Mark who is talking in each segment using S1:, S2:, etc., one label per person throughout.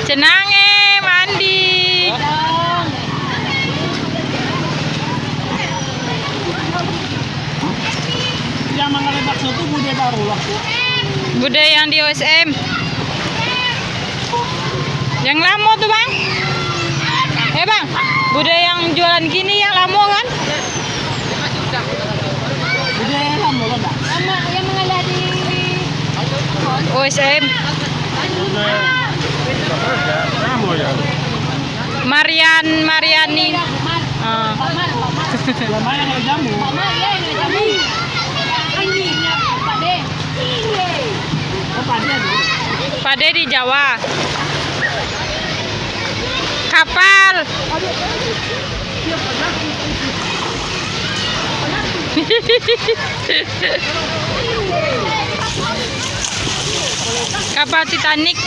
S1: Senang mandi.
S2: Yang mengenai bakso itu budaya baru lah.
S1: Budaya yang di OSM. Yang lama tuh bang. Bang, budaya yang jualan gini yang lama kan?
S2: Budaya yang lama kan mbak?
S3: Lama yang mengalah di
S1: OSM. Mariani.
S2: Lama yang ada jamu.
S3: Mama ya yang jamu. Ini Pak De.
S2: Oh Pade ada.
S1: Pade di Jawa. Kapal. Kapal Titanic.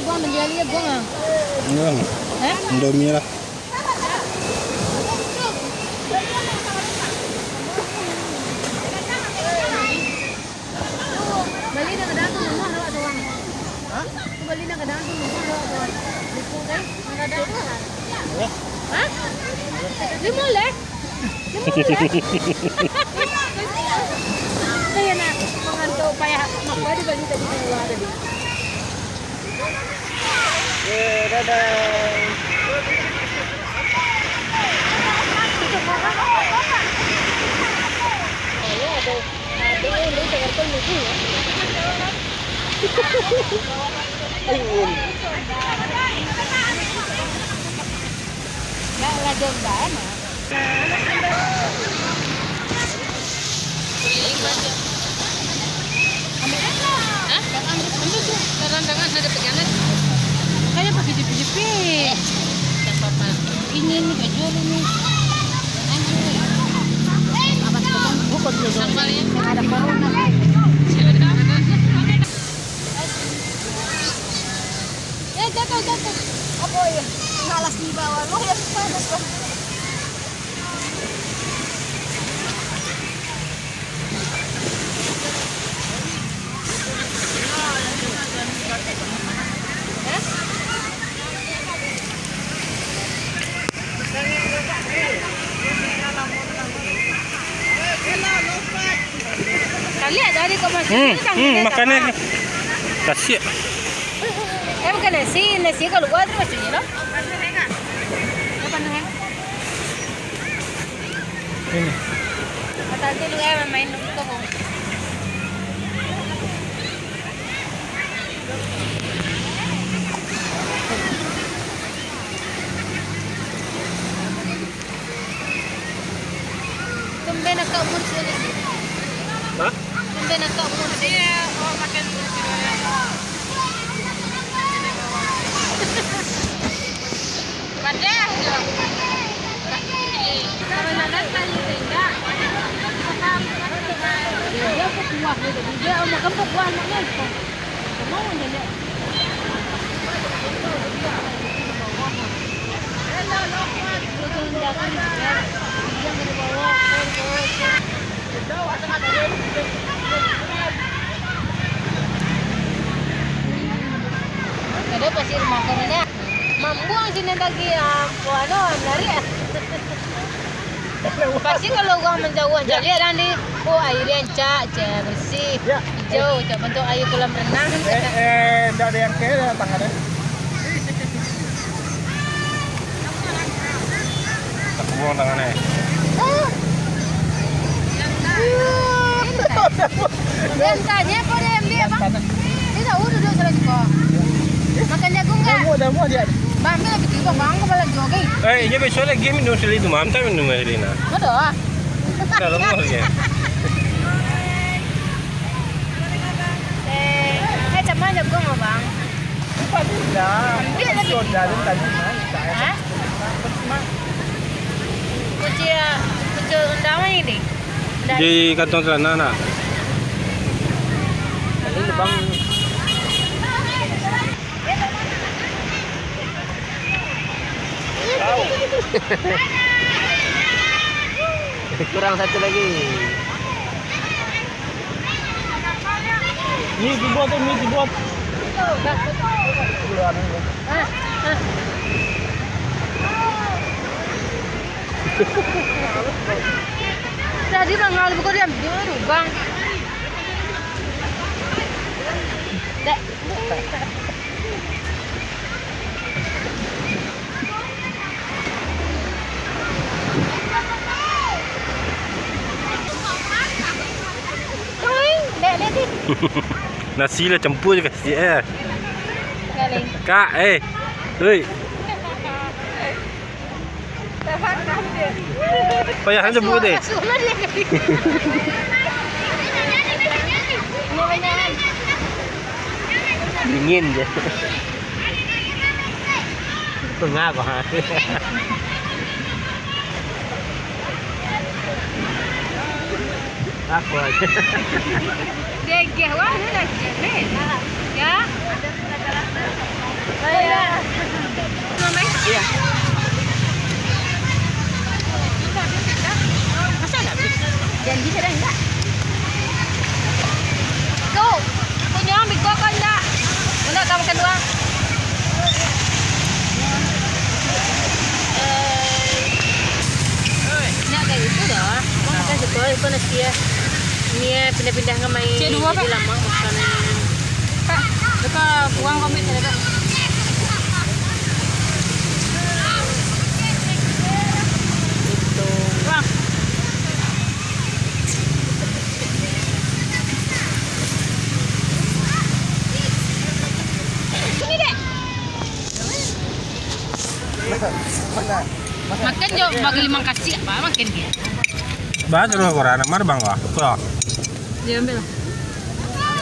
S3: Gua menjadi gua nggak?
S2: Enggak. Indomie lah.
S3: Bali na kadang tu rumah rawat doang. Hah? Bali na kadang tu rumah rawat doang. Lipu kan? Kadang. Hah? Lima leh? Kaya na mengantuk payah mak di Bali tadi keluar tadi.
S2: Dadah.
S3: Nggak lajong mana?
S1: Jangan ada pegangan.
S3: Kayaknya pakai jepit-jepit. Ini nih baju ini. Yang ada corona. Jatuh. Apa ya? Ngalas di bawah lo ya panas kan. Tadi kau masih
S2: makannya kasih.
S3: bukan nasi kalau gua terus macam ni loh. Apa nih?
S2: Ini.
S3: Kata dia lu main dulu kau. Tumben nak umur sini.
S2: Hah?
S3: Tumben nak umur sini.
S1: Makan Padah.
S3: Kalau nak datang ni tidak. Dia kuah dia makan kuah maknya. Kamu mana? Kada pasir makanannya. Mambuang sini lagi lari ya. Pasti kalau gua menjauh lihat nanti airnya cak bersih, hijau, cak bentuk air kolam renang.
S2: Enggak ada yang kaya tangannya. Tak buang tangannya.
S3: Dan tanya kau dia ambil apa? Dia tahu duduk salah juga. Makan jagung enggak?
S2: Dah muat dia.
S3: Bang, dia lebih tiba bang kau balik jogging.
S2: Ini besok lagi minum sekali tu, mam tak minum sekali na.
S3: Ada.
S2: Kalau mau lagi.
S3: Caman jagung apa bang?
S2: Dah.
S3: Ambil lagi.
S2: Sudah tadi mana?
S3: Hah? Kucing undangan ini.
S2: Di kantong celana nak. Ini bang.
S4: Kurang satu lagi.
S2: Ni dibuat tu, ni dibuat.
S3: Tadi bang kalau bukan dia ambil bang. Dek.
S2: Nasi lah campur je kasih
S3: Galing.
S2: Kak, Hei. Payah aja buat deh.
S4: Dingin je. Tengah kau. Aku aja.
S3: Dia wah ni dah ni. Ya. Saya. Mama.
S4: Iya.
S3: Masa nak? Janji saya enggak. Tu, punya ambil kau kan enggak? Mana kamu kedua? Nak kayak itu dah. Mau makan sekolah itu nasi ya. Ini pindah-pindah ke main.
S1: C2 Pak.
S3: Jadi lama makan.
S1: Pak, dekat buang komit saya Pak.
S3: Itu.
S1: Bang.
S3: Sini dek. Makan jo bagi 5 kasih apa makan dia.
S2: Baca dulu koran, mana bang kau? Kau.
S1: Dia ambil lah.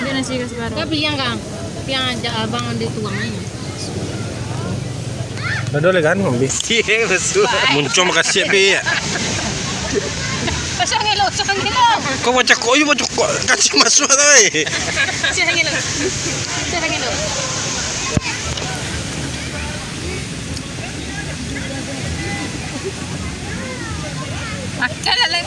S1: Dia nasi kasih baru.
S3: Kau pilih yang kang? Pilih yang ajak abang di tuang aja.
S2: Dah boleh kan? Ambisi besul. Muncul makasih pi.
S3: Pasang hello.
S2: Kau baca koyu baca kok kasih masuk tu.
S3: Pasang hello.
S1: Makan lah.